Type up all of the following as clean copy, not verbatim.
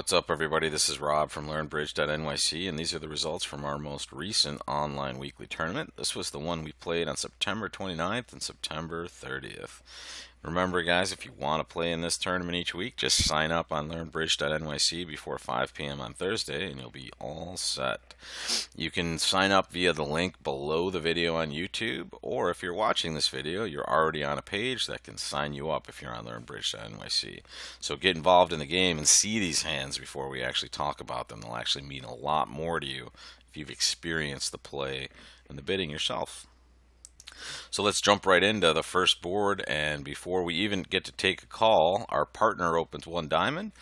What's up, everybody? This is Rob from LearnBridge.nyc, and these are the results from our most recent online weekly tournament. This was the one we played on September 29th and September 30th. Remember, guys, if you want to play in this tournament each week, just sign up on LearnBridge.nyc before 5 p.m. on Thursday, and you'll be all set. You can sign up via the link below the video on YouTube, or if you're watching this video, you're already on a page that can sign you up if you're on LearnBridge.nyc. So get involved in the game and see these hands before we actually talk about them. They'll actually mean a lot more to you if you've experienced the play and the bidding yourself. So let's jump right into the first board, and before we even get to take a call, our partner opens 1 diamond,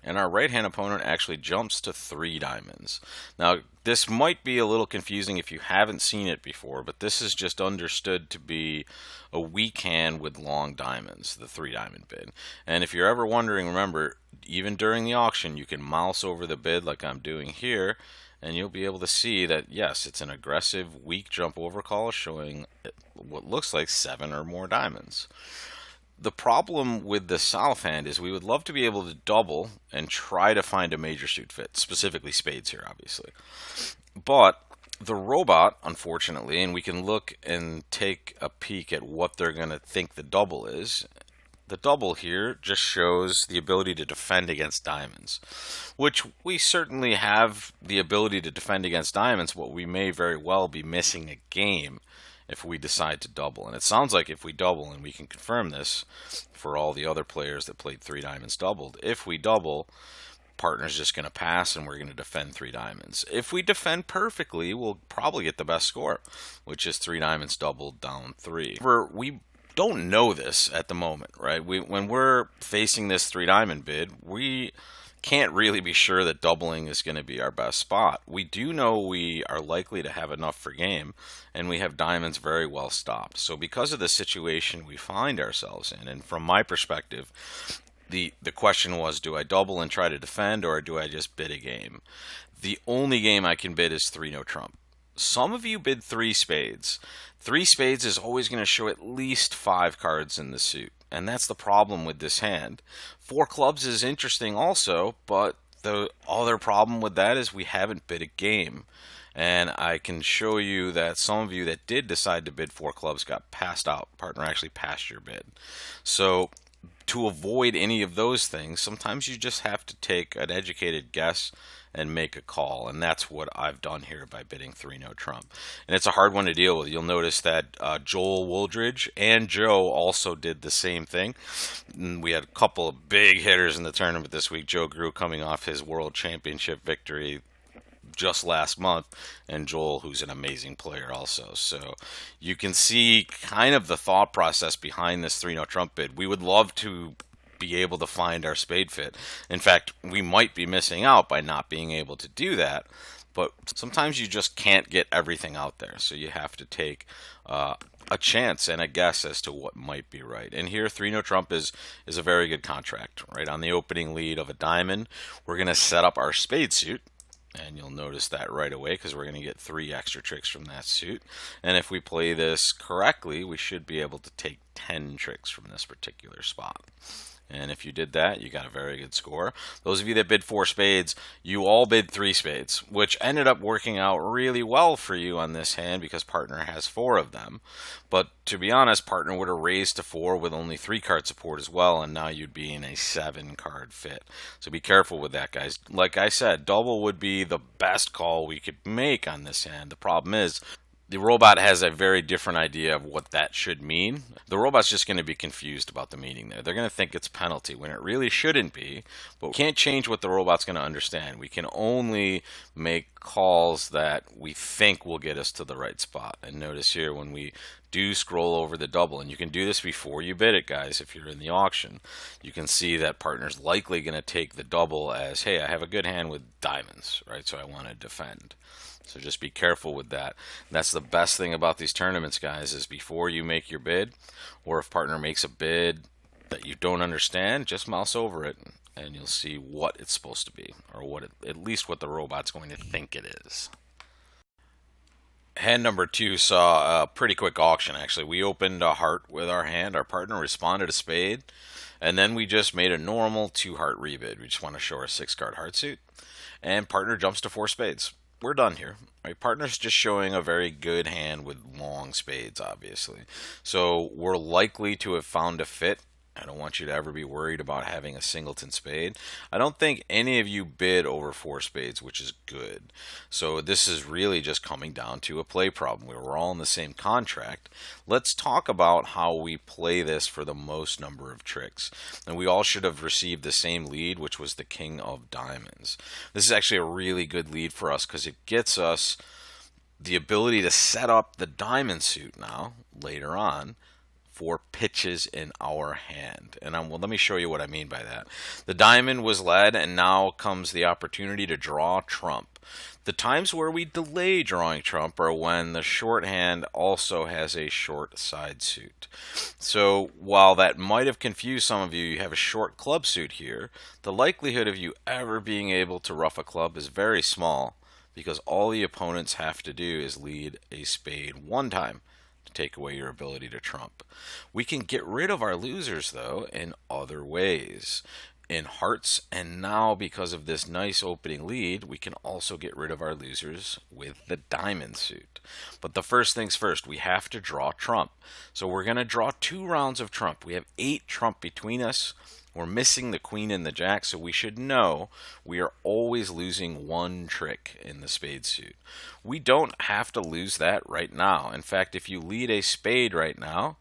and our right-hand opponent actually jumps to 3 diamonds. Now, this might be a little confusing if you haven't seen it before, but this is just understood to be a weak hand with long diamonds, the 3 diamond bid. And if you're ever wondering, remember, even during the auction, you can mouse over the bid like I'm doing here, and you'll be able to see that, yes, it's an aggressive, weak jump over call showing what looks like 7 or more diamonds. The problem with the south hand is we would love to be able to double and try to find a major suit fit, specifically spades here, obviously. But the robot, unfortunately, and we can look and take a peek at what they're going to think the double is. The double here just shows the ability to defend against diamonds, which we certainly have the ability to defend against diamonds, but we may very well be missing a game if we decide to double. And it sounds like if we double, and we can confirm this for all the other players that played 3 diamonds doubled, if we double, partner's just going to pass and we're going to defend 3 diamonds. If we defend perfectly, we'll probably get the best score, which is 3 diamonds doubled down 3. We don't know this at the moment, right? When we're facing this 3 diamond bid, we can't really be sure that doubling is going to be our best spot. We do know we are likely to have enough for game, and we have diamonds very well stopped. So because of the situation we find ourselves in, and from my perspective, the question was, do I double and try to defend, or do I just bid a game? The only game I can bid is 3 no trump. Some of you bid 3 spades. 3 spades is always going to show at least 5 cards in the suit, and that's the problem with this hand. 4 clubs is interesting also, but the other problem with that is we haven't bid a game. And I can show you that some of you that did decide to bid 4 clubs got passed out. Partner actually passed your bid. So to avoid any of those things, sometimes you just have to take an educated guess and make a call, and that's what I've done here by bidding 3 no trump. And it's a hard one to deal with. You'll notice that Joel Wooldridge and Joe also did the same thing. And we had a couple of big hitters in the tournament this week. Joe Grew coming off his World Championship victory just last month, and Joel, who's an amazing player also. So you can see kind of the thought process behind this 3 no trump bid. We would love to be able to find our spade fit. In fact, we might be missing out by not being able to do that, but sometimes you just can't get everything out there, so you have to take a chance and a guess as to what might be right. And here 3 no trump is a very good contract. Right on the opening lead of a diamond, we're going to set up our spade suit. And you'll notice that right away because we're going to get 3 extra tricks from that suit. And if we play this correctly, we should be able to take 10 tricks from this particular spot. And if you did that, you got a very good score. Those of you that bid 4 spades, you all bid 3 spades, which ended up working out really well for you on this hand because partner has 4 of them. But to be honest, partner would have raised to 4 with only 3 card support as well, and now you'd be in a 7 card fit. So be careful with that, guys. Like I said, double would be the best call we could make on this hand. The problem is, the robot has a very different idea of what that should mean. The robot's just going to be confused about the meaning there. They're going to think it's penalty when it really shouldn't be, but we can't change what the robot's going to understand. We can only make calls that we think will get us to the right spot. And notice here when we do scroll over the double, and you can do this before you bid it, guys, if you're in the auction, you can see that partner's likely going to take the double as, hey, I have a good hand with diamonds, right? So I want to defend. So just be careful with that. That's the best thing about these tournaments, guys, is before you make your bid, or if partner makes a bid that you don't understand, just mouse over it and you'll see what it's supposed to be, or at least what the robot's going to think it is. Hand number two saw a pretty quick auction, actually. We opened a heart with our hand. Our partner responded a spade. And then we just made a normal two heart rebid. We just want to show our 6 card heart suit. And partner jumps to 4 spades. We're done here. Right? Partner's just showing a very good hand with long spades, obviously. So we're likely to have found a fit. I don't want you to ever be worried about having a singleton spade. I don't think any of you bid over 4 spades, which is good. So this is really just coming down to a play problem where we're all in the same contract. Let's talk about how we play this for the most number of tricks. And we all should have received the same lead, which was the king of diamonds. This is actually a really good lead for us because it gets us the ability to set up the diamond suit now later on for pitches in our hand. And well, let me show you what I mean by that. The diamond was led, and now comes the opportunity to draw trump. The times where we delay drawing trump are when the shorthand also has a short side suit. So while that might have confused some of you, you have a short club suit here, the likelihood of you ever being able to ruff a club is very small because all the opponents have to do is lead a spade one time to take away your ability to trump. We can get rid of our losers, though, in other ways. In hearts, and now because of this nice opening lead, we can also get rid of our losers with the diamond suit. But the first things first, we have to draw trump. So we're going to draw 2 rounds of trump. We have 8 trump between us. We're missing the queen and the jack, so we should know we are always losing 1 trick in the spade suit. We don't have to lose that right now. In fact, if you lead a spade right now,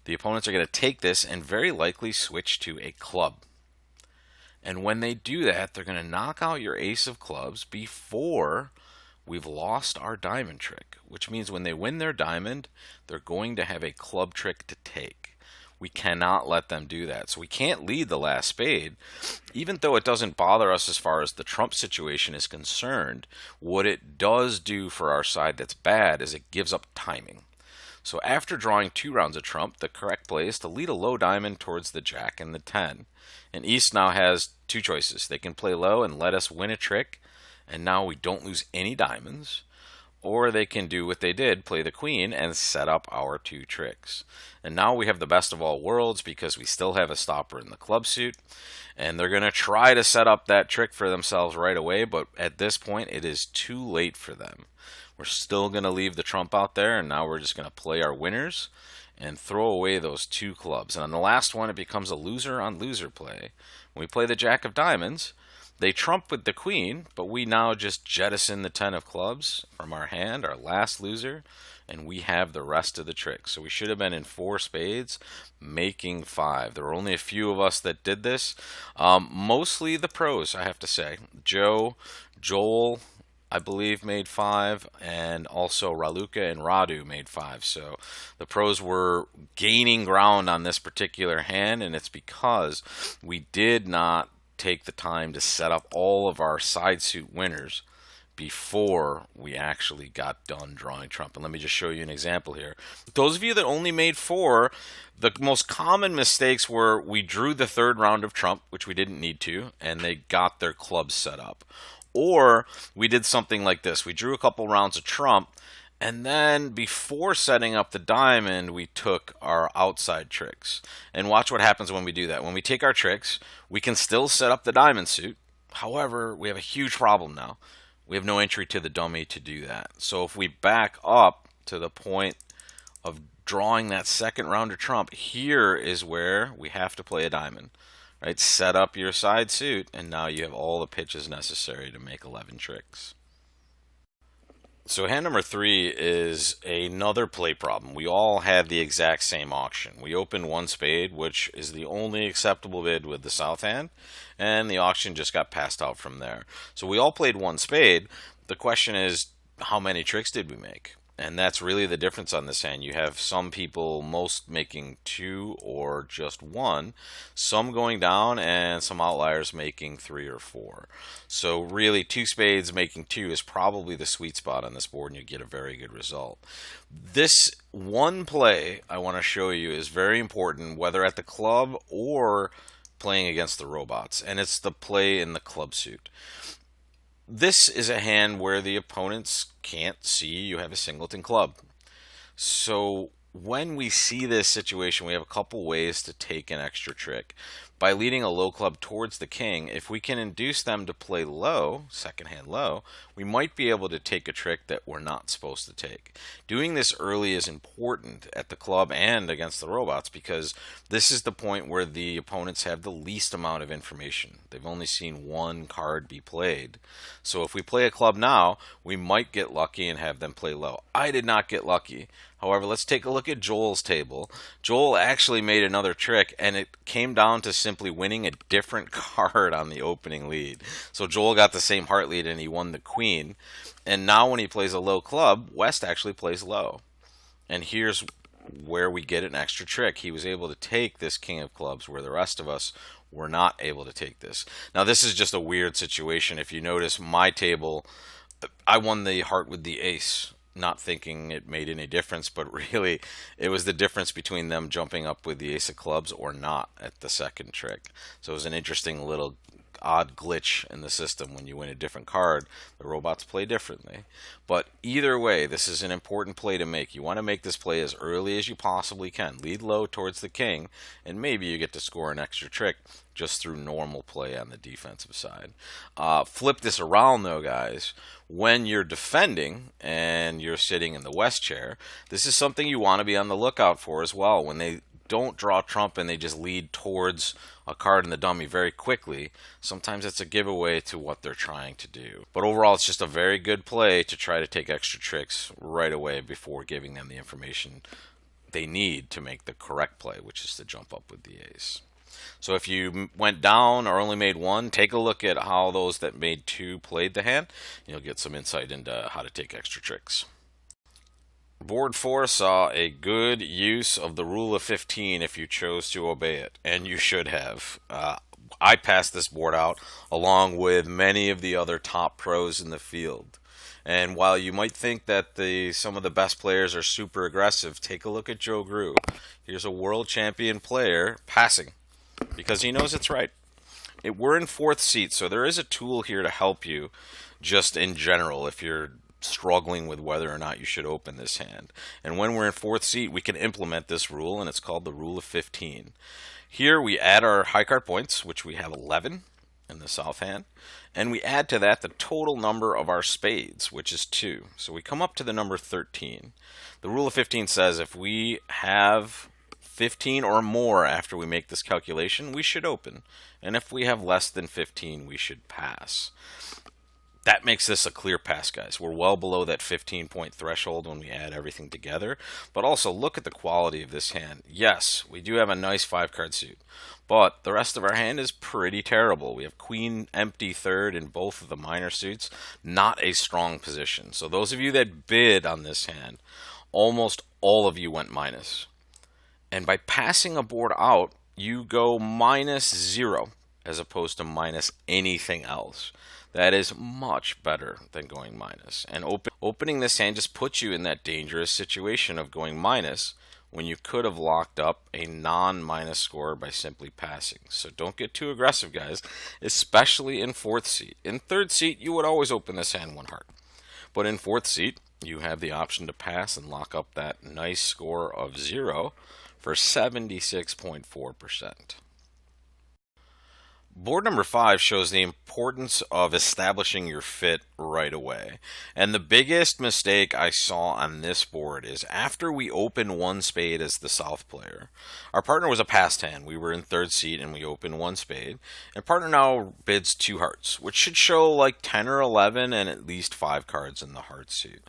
the opponents are going to take this and very likely switch to a club. And when they do that, they're going to knock out your ace of clubs before we've lost our diamond trick, which means when they win their diamond, they're going to have a club trick to take. We cannot let them do that. So we can't lead the last spade. Even though it doesn't bother us as far as the trump situation is concerned, what it does do for our side that's bad is it gives up timing. So after drawing 2 rounds of trump, the correct play is to lead a low diamond towards the jack and the 10. And East now has 2 choices. They can play low and let us win a trick, and now we don't lose any diamonds. Or they can do what they did, play the queen, and set up our 2 tricks. And now we have the best of all worlds because we still have a stopper in the club suit. And they're going to try to set up that trick for themselves right away, but at this point it is too late for them. We're still going to leave the trump out there, and now we're just going to play our winners and throw away those 2 clubs. And on the last one, it becomes a loser on loser play. When we play the jack of diamonds, they trump with the queen, but we now just jettison the 10 of clubs from our hand, our last loser, and we have the rest of the tricks. So we should have been in 4 spades, making 5. There were only a few of us that did this. Mostly the pros, I have to say. Joel, I believe, made 5, and also Raluca and Radu made 5. So the pros were gaining ground on this particular hand, and it's because we did not take the time to set up all of our side suit winners before we actually got done drawing trump. And let me just show you an example here. Those of you that only made 4, the most common mistakes were we drew the 3rd round of trump, which we didn't need to, and they got their clubs set up. Or we did something like this. We drew a couple rounds of trump, and then before setting up the diamond, we took our outside tricks. And watch what happens when we do that. When we take our tricks, we can still set up the diamond suit. However, we have a huge problem now. We have no entry to the dummy to do that. So if we back up to the point of drawing that 2nd round of trump, here is where we have to play a diamond. Right? Set up your side suit, and now you have all the pitches necessary to make 11 tricks. So hand number 3 is another play problem. We all had the exact same auction. We opened 1 spade, which is the only acceptable bid with the south hand, and the auction just got passed out from there. So we all played 1 spade. The question is, how many tricks did we make? And that's really the difference on this hand. You have some people most making 2 or just 1, some going down, and some outliers making 3 or 4. So really 2 spades making 2 is probably the sweet spot on this board, and you get a very good result. This one play I want to show you is very important, whether at the club or playing against the robots, and it's the play in the club suit. this is a hand where the opponents can't see you have a singleton club. So when we see this situation, we have a couple ways to take an extra trick. By leading a low club towards the king, if we can induce them to play low, second hand low, we might be able to take a trick that we're not supposed to take. Doing this early is important at the club and against the robots because this is the point where the opponents have the least amount of information. They've only seen one card be played. So if we play a club now, we might get lucky and have them play low. I did not get lucky. However, let's take a look at Joel's table. Joel actually made another trick, and it came down to simply winning a different card on the opening lead. So Joel got the same heart lead, and he won the queen. And now when he plays a low club, West actually plays low. And here's where we get an extra trick. He was able to take this king of clubs where the rest of us were not able to take this. Now, this is just a weird situation. If you notice my table, I won the heart with the ace, not thinking it made any difference, but really it was the difference between them jumping up with the ace of clubs or not at the second trick. So it was an interesting little odd glitch in the system. When you win a different card, the robots play differently. But either way, this is an important play to make. You want to make this play as early as you possibly can. Lead low towards the king, and maybe you get to score an extra trick just through normal play on the defensive side. Flip this around though, guys. When you're defending and you're sitting in the West chair, this is something you want to be on the lookout for as well. When they don't draw trump and they just lead towards a card in the dummy very quickly, sometimes it's a giveaway to what they're trying to do. But overall, it's just a very good play to try to take extra tricks right away before giving them the information they need to make the correct play, which is to jump up with the ace. So if you went down or only made one, take a look at how those that made two played the hand. You'll get some insight into how to take extra tricks. Board 4 saw a good use of the rule of 15 if you chose to obey it, and you should have. I passed this board out along with many of the other top pros in the field. And while you might think that some of the best players are super aggressive, take a look at Joe Grew. Here's a world champion player passing because he knows it's right. We're in fourth seat, so there is a tool here to help you just in general if you're struggling with whether or not you should open this hand. And when we're in fourth seat, we can implement this rule, and it's called the rule of 15. Here we add our high card points, which we have 11 in the south hand, and we add to that the total number of our spades, which is 2. So we come up to the number 13. The rule of 15 says if we have 15 or more after we make this calculation, we should open. And if we have less than 15, we should pass. That makes this a clear pass, guys. We're well below that 15-point threshold when we add everything together. But also, look at the quality of this hand. Yes, we do have a nice 5-card suit, but the rest of our hand is pretty terrible. We have queen empty third in both of the minor suits. Not a strong position. So those of you that bid on this hand, almost all of you went minus. And by passing a board out, you go -0 as opposed to minus anything else. That is much better than going minus. And opening this hand just puts you in that dangerous situation of going minus when you could have locked up a non-minus score by simply passing. So don't get too aggressive, guys, especially in fourth seat. In third seat, you would always open this hand one heart. But in fourth seat, you have the option to pass and lock up that nice score of 0 for 76.4%. Board number 5 shows the importance of establishing your fit right away. And the biggest mistake I saw on this board is after we open one spade as the south player, our partner was a passed hand. We were in third seat and we opened one spade. And partner now bids 2 hearts, which should show like 10 or 11 and at least 5 cards in the heart suit.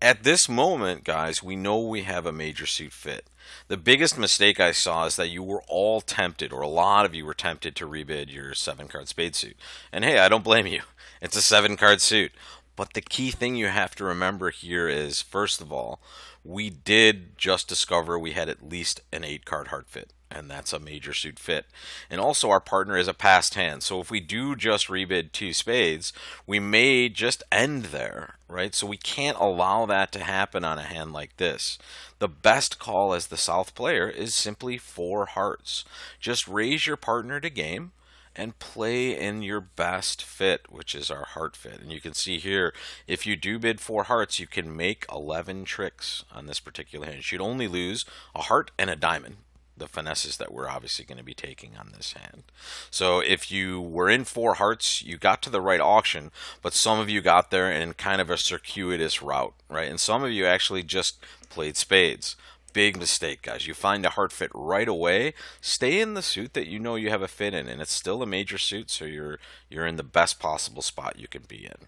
At this moment, guys, we know we have a major suit fit. The biggest mistake I saw is that you were all tempted, or a lot of you were tempted to rebid your 7-card spade suit. And hey, I don't blame you. It's a 7-card suit. But the key thing you have to remember here is, first of all, we did just discover we had at least an 8-card heart fit. And that's a major suit fit. And also our partner is a passed hand. So if we do just rebid 2 spades, we may just end there, right? So we can't allow that to happen on a hand like this. The best call as the south player is simply 4 hearts. Just raise your partner to game and play in your best fit, which is our heart fit. And you can see here, if you do bid 4 hearts, you can make 11 tricks on this particular hand. You should only lose a heart and a diamond, the finesses that we're obviously going to be taking on this hand. So if you were in 4 hearts, you got to the right auction, but some of you got there in kind of a circuitous route, right? And some of you actually just played spades. Big mistake, guys. You find a heart fit right away. Stay in the suit that you know you have a fit in, and it's still a major suit, so you're in the best possible spot you can be in.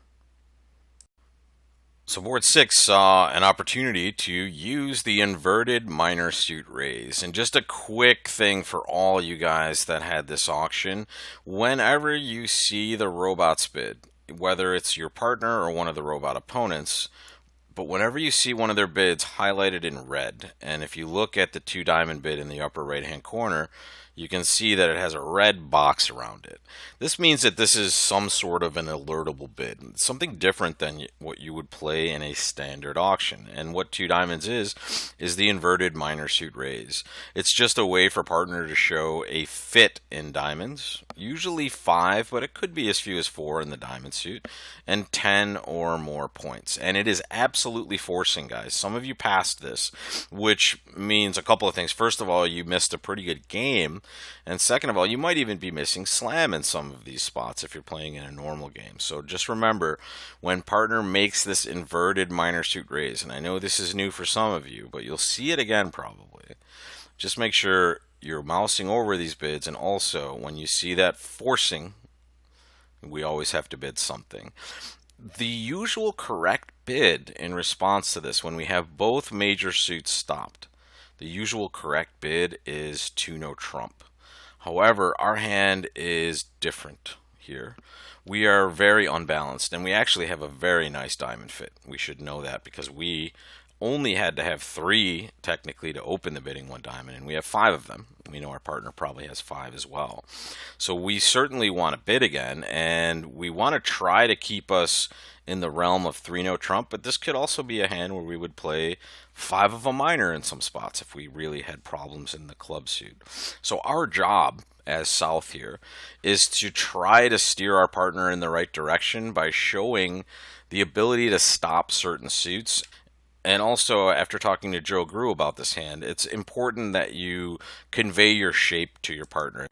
So board 6 saw an opportunity to use the inverted minor suit raise. And just a quick thing for all you guys that had this auction, whenever you see the robots bid, whether it's your partner or one of the robot opponents, but whenever you see one of their bids highlighted in red, and if you look at the 2 diamond bid in the upper right hand corner, you can see that it has a red box around it. This means that this is some sort of an alertable bid, something different than what you would play in a standard auction. And what 2 diamonds is the inverted minor suit raise. It's just a way for partner to show a fit in diamonds, usually 5, but it could be as few as 4 in the diamond suit, and 10 or more points. And it is absolutely forcing, guys. Some of you passed this, which means a couple of things. First of all, you missed a pretty good game. And second of all, you might even be missing slam in some of these spots if you're playing in a normal game. So just remember, when partner makes this inverted minor suit raise, and I know this is new for some of you, but you'll see it again probably. Just make sure you're mousing over these bids, and also when you see that forcing, we always have to bid something. The usual correct bid in response to this, when we have both major suits stopped, the usual correct bid is 2 no trump. However, our hand is different here. We are very unbalanced, and we actually have a very nice diamond fit. We should know that because we only had to have 3 technically to open the bidding 1 diamond, and we have 5 of them. We know our partner probably has 5 as well. So we certainly want to bid again, and we want to try to keep us in the realm of 3 no trump, but this could also be a hand where we would play 5 of a minor in some spots if we really had problems in the club suit. So our job as South here is to try to steer our partner in the right direction by showing the ability to stop certain suits. And also, after talking to Joe Grew about this hand, it's important that you convey your shape to your partner.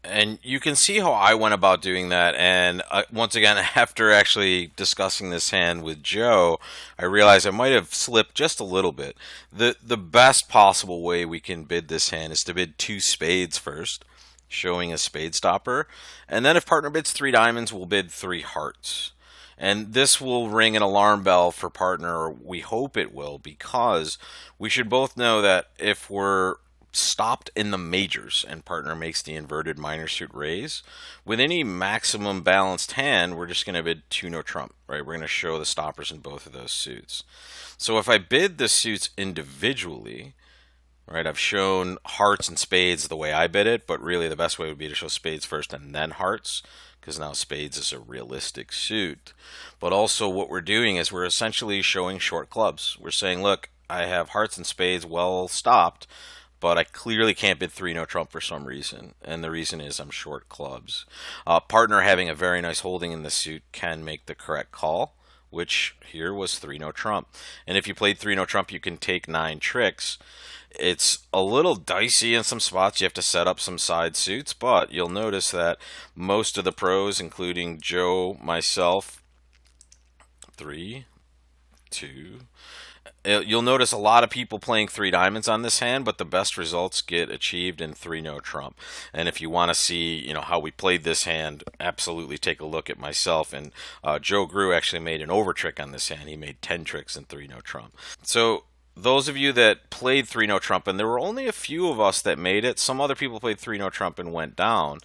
And you can see how I went about doing that. And once again, after actually discussing this hand with Joe, I realized I might have slipped just a little bit. The best possible way we can bid this hand is to bid 2 spades first, showing a spade stopper. And then if partner bids 3 diamonds, we'll bid 3 hearts. And this will ring an alarm bell for partner, or we hope it will, because we should both know that if we're stopped in the majors and partner makes the inverted minor suit raise, with any maximum balanced hand, we're just going to bid 2 no trump, right? We're going to show the stoppers in both of those suits. So if I bid the suits individually, right, I've shown hearts and spades the way I bid it, but really the best way would be to show spades first and then hearts, because now spades is a realistic suit. But also what we're doing is we're essentially showing short clubs. We're saying, look, I have hearts and spades well stopped, but I clearly can't bid 3 no trump for some reason, and the reason is I'm short clubs. Partner having a very nice holding in the suit can make the correct call, which here was 3 no trump. And if you played 3 no trump, you can take 9 tricks. It's a little dicey in some spots. You have to set up some side suits, but you'll notice that most of the pros, including Joe, myself, 3, 2, you'll notice a lot of people playing 3 diamonds on this hand, but the best results get achieved in 3 no trump. And if you want to see, how we played this hand, absolutely take a look at myself. And Joe Grew actually made an over trick on this hand. He made 10 tricks in 3 no trump. So those of you that played 3 no trump, and there were only a few of us that made it. Some other people played 3 no trump and went down.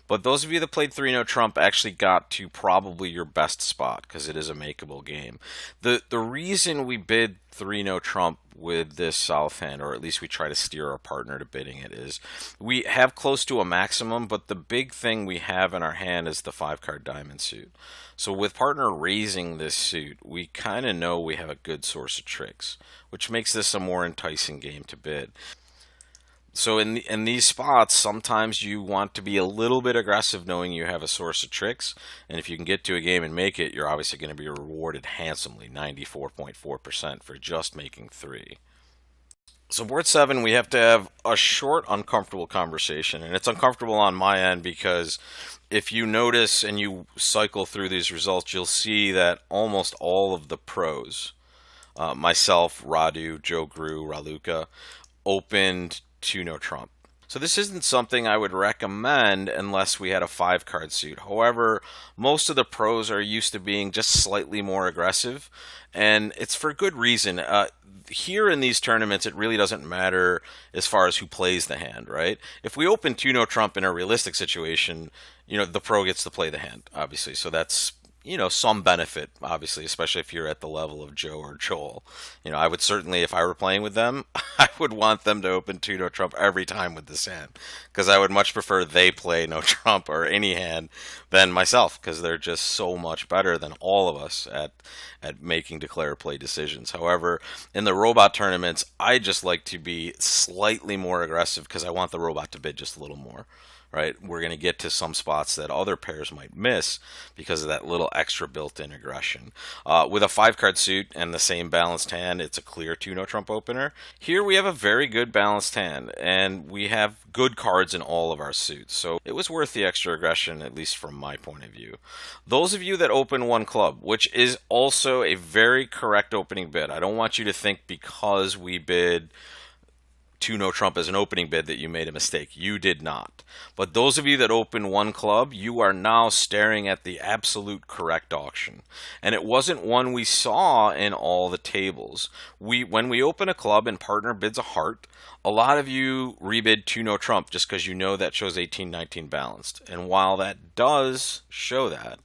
But those of you that played 3 no trump actually got to probably your best spot, because it is a makeable game. The reason we bid 3 no trump with this south hand, or at least we try to steer our partner to bidding it, is we have close to a maximum, but the big thing we have in our hand is the 5-card diamond suit. So with partner raising this suit, we kind of know we have a good source of tricks, which makes this a more enticing game to bid. So in these spots, sometimes you want to be a little bit aggressive knowing you have a source of tricks. And if you can get to a game and make it, you're obviously going to be rewarded handsomely, 94.4% for just making 3. So board 7, we have to have a short, uncomfortable conversation. And it's uncomfortable on my end because if you notice and you cycle through these results, you'll see that almost all of the pros, myself, Radu, Joe Grew, Raluca, opened to no trump. So this isn't something I would recommend unless we had a 5-card suit. However, most of the pros are used to being just slightly more aggressive, and it's for good reason. Here in these tournaments, it really doesn't matter as far as who plays the hand, right? If we open 2 no trump in a realistic situation, the pro gets to play the hand, obviously. So that's some benefit, obviously, especially if you're at the level of Joe or Joel. I would certainly, if I were playing with them, I would want them to open 2 no trump every time with this hand, because I would much prefer they play no trump or any hand than myself, because they're just so much better than all of us at making declare play decisions. However, in the robot tournaments, I just like to be slightly more aggressive because I want the robot to bid just a little more. Right, we're going to get to some spots that other pairs might miss because of that little extra built-in aggression. With a 5-card suit and the same balanced hand, it's a clear 2 no trump opener. Here we have a very good balanced hand, and we have good cards in all of our suits, so it was worth the extra aggression, at least from my point of view. Those of you that open 1 club, which is also a very correct opening bid, I don't want you to think because we bid 2 no trump as an opening bid that you made a mistake. You did not. But those of you that open 1 club, you are now staring at the absolute correct auction. And it wasn't one we saw in all the tables. When we open a club and partner bids a heart, a lot of you rebid 2 no trump just because you know that shows 18-19 balanced. And while that does show that,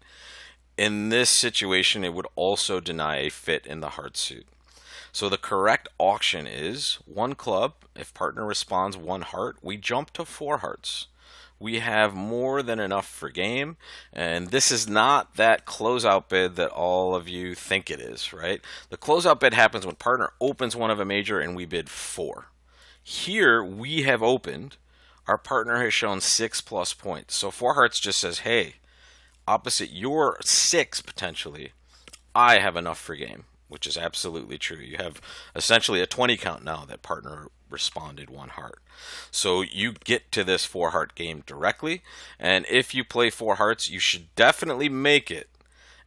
in this situation it would also deny a fit in the heart suit. So the correct auction is 1 club. If partner responds 1 heart, we jump to 4 hearts. We have more than enough for game, and this is not that closeout bid that all of you think it is, right? The closeout bid happens when partner opens one of a major and we bid 4. Here we have opened, our partner has shown 6+ points. So 4 hearts just says, hey, opposite your 6 potentially, I have enough for game, which is absolutely true. You have essentially a 20 count now that partner responded 1 heart. So you get to this 4 heart game directly, and if you play 4 hearts, you should definitely make it.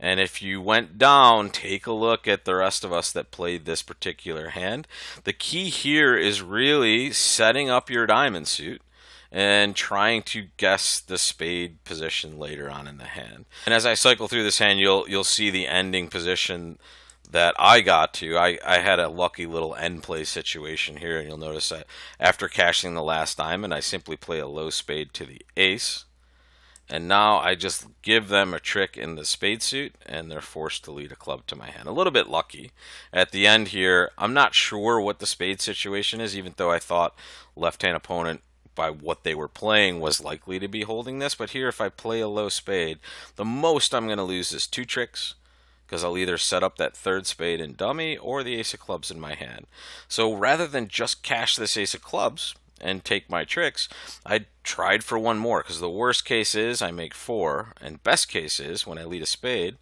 And if you went down, take a look at the rest of us that played this particular hand. The key here is really setting up your diamond suit and trying to guess the spade position later on in the hand. And as I cycle through this hand, you'll see the ending position that I got to. I had a lucky little end play situation here, and you'll notice that after cashing the last diamond, I simply play a low spade to the ace, and now I just give them a trick in the spade suit, and they're forced to lead a club to my hand. A little bit lucky. At the end here, I'm not sure what the spade situation is, even though I thought left-hand opponent, by what they were playing, was likely to be holding this. But here, if I play a low spade, the most I'm going to lose is 2 tricks, because I'll either set up that 3rd spade in dummy or the ace of clubs in my hand. So rather than just cash this ace of clubs and take my tricks, I tried for 1 more, because the worst case is I make 4, and best case is when I lead a spade,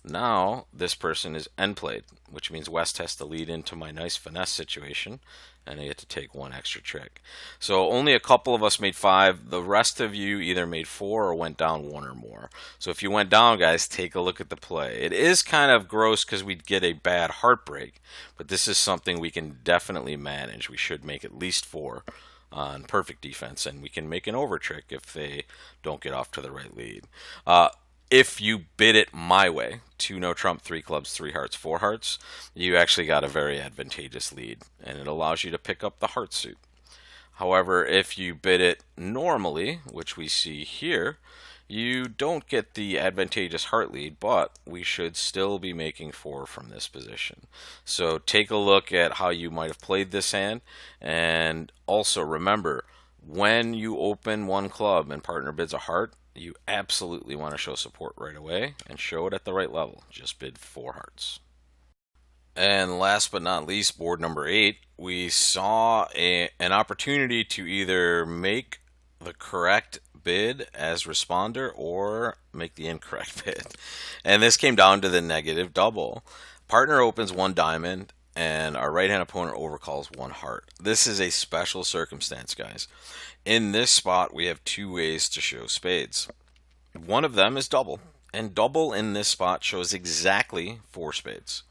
now this person is end played, which means West has to lead into my nice finesse situation, and I get to take 1 extra trick. So only a couple of us made 5. The rest of you either made 4 or went down 1 or more. So if you went down, guys, take a look at the play. It is kind of gross because we'd get a bad heartbreak, but this is something we can definitely manage. We should make at least 4 on perfect defense, and we can make an over trick if they don't get off to the right lead. If you bid it my way, 2 no trump, 3 clubs, 3 hearts, 4 hearts, you actually got a very advantageous lead, and it allows you to pick up the heart suit. However, if you bid it normally, which we see here, you don't get the advantageous heart lead, but we should still be making 4 from this position. So take a look at how you might have played this hand, and also remember, when you open 1 club and partner bids a heart, you absolutely want to show support right away and show it at the right level. Just bid 4 hearts. And last but not least, board number 8, we saw an opportunity to either make the correct bid as responder or make the incorrect bid. And this came down to the negative double. Partner opens 1 diamond and our right hand opponent overcalls 1 heart. This is a special circumstance, guys. In this spot, we have 2 ways to show spades. One of them is double, and double in this spot shows exactly 4 spades.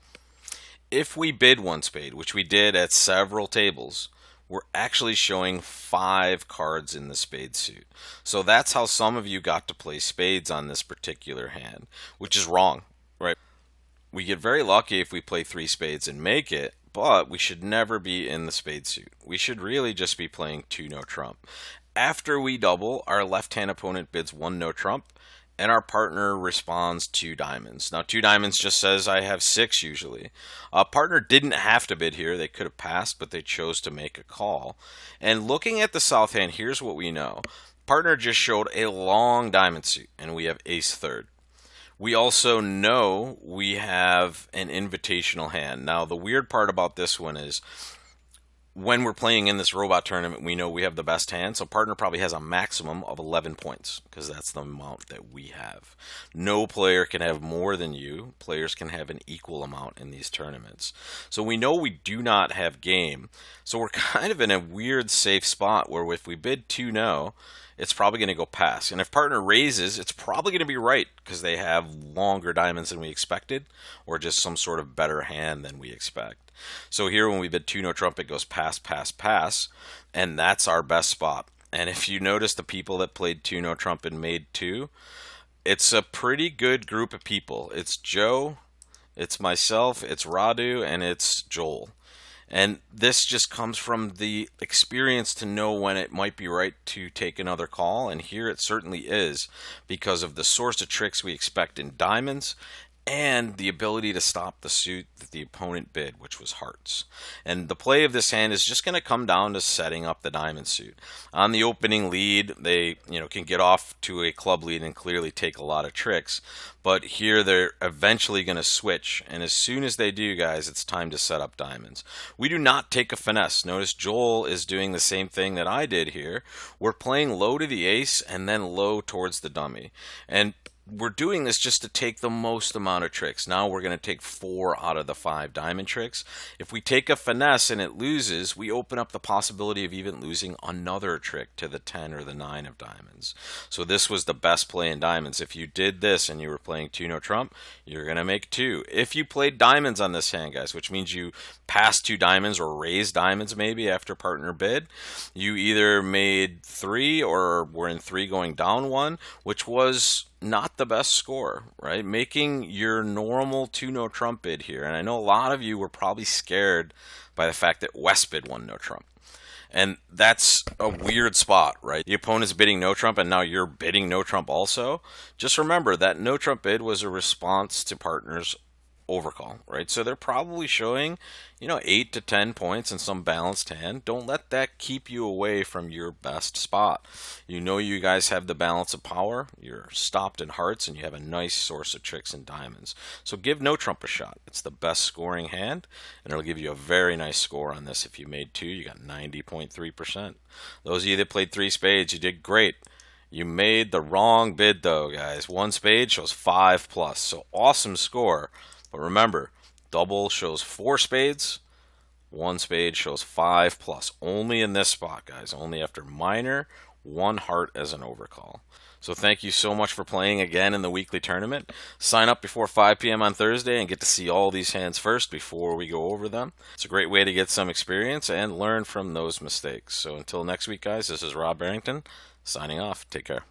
If we bid 1 spade, which we did at several tables, we're actually showing 5 cards in the spade suit. So that's how some of you got to play spades on this particular hand, which is wrong, right? We get very lucky if we play 3 spades and make it, but we should never be in the spade suit. We should really just be playing 2 no trump. After we double, our left-hand opponent bids 1 no trump, and our partner responds 2 diamonds. Now, 2 diamonds just says I have 6 usually. Partner didn't have to bid here. They could have passed, but they chose to make a call. And looking at the south hand, here's what we know. Partner just showed a long diamond suit, and we have ace third. We also know we have an invitational hand. Now, the weird part about this one is when we're playing in this robot tournament, we know we have the best hand, so partner probably has a maximum of 11 points because that's the amount that we have. No player can have more than you. Players can have an equal amount in these tournaments. So we know we do not have game. So we're kind of in a weird safe spot where if we bid 2 no, it's probably going to go pass. And if partner raises, it's probably going to be right because they have longer diamonds than we expected or just some sort of better hand than we expect. So here when we bid 2 no trump, it goes pass, pass, pass, and that's our best spot. And if you notice the people that played 2 no trump and made 2, it's a pretty good group of people. It's Joe, it's myself, it's Radu, and it's Joel. And this just comes from the experience to know when it might be right to take another call. And here it certainly is because of the source of tricks we expect in diamonds and the ability to stop the suit that the opponent bid, which was hearts. And the play of this hand is just going to come down to setting up the diamond suit. On the opening lead, they can get off to a club lead and clearly take a lot of tricks. But here they're eventually going to switch, and as soon as they do, guys, it's time to set up diamonds. We do not take a finesse. Notice Joel is doing the same thing that I did here. We're playing low to the ace and then low towards the dummy. And we're doing this just to take the most amount of tricks. Now we're going to take 4 out of the 5 diamond tricks. If we take a finesse and it loses, we open up the possibility of even losing another trick to the 10 or the 9 of diamonds. So this was the best play in diamonds. If you did this and you were playing 2 no trump, you're going to make 2. If you played diamonds on this hand, guys, which means you passed 2 diamonds or raised diamonds maybe after partner bid, you either made 3 or were in 3 going down 1, which was not the best score, right? Making your normal 2 no trump bid here. And I know a lot of you were probably scared by the fact that West bid 1 no trump. And that's a weird spot, right? The opponent's bidding no trump and now you're bidding no trump also. Just remember that no trump bid was a response to partner's overcall, right? So they're probably showing, 8 to 10 points in some balanced hand. Don't let that keep you away from your best spot. You guys have the balance of power. You're stopped in hearts and you have a nice source of tricks and diamonds. So give no trump a shot. It's the best scoring hand and it'll give you a very nice score on this. If you made 2, you got 90.3%. Those of you that played 3 spades, you did great. You made the wrong bid though, guys. 1 spade shows 5+. So awesome score. But remember, double shows 4 spades, 1 spade shows 5+. Only in this spot, guys. Only after minor, 1 heart as an overcall. So thank you so much for playing again in the weekly tournament. Sign up before 5 p.m. on Thursday and get to see all these hands first before we go over them. It's a great way to get some experience and learn from those mistakes. So until next week, guys, this is Rob Barrington signing off. Take care.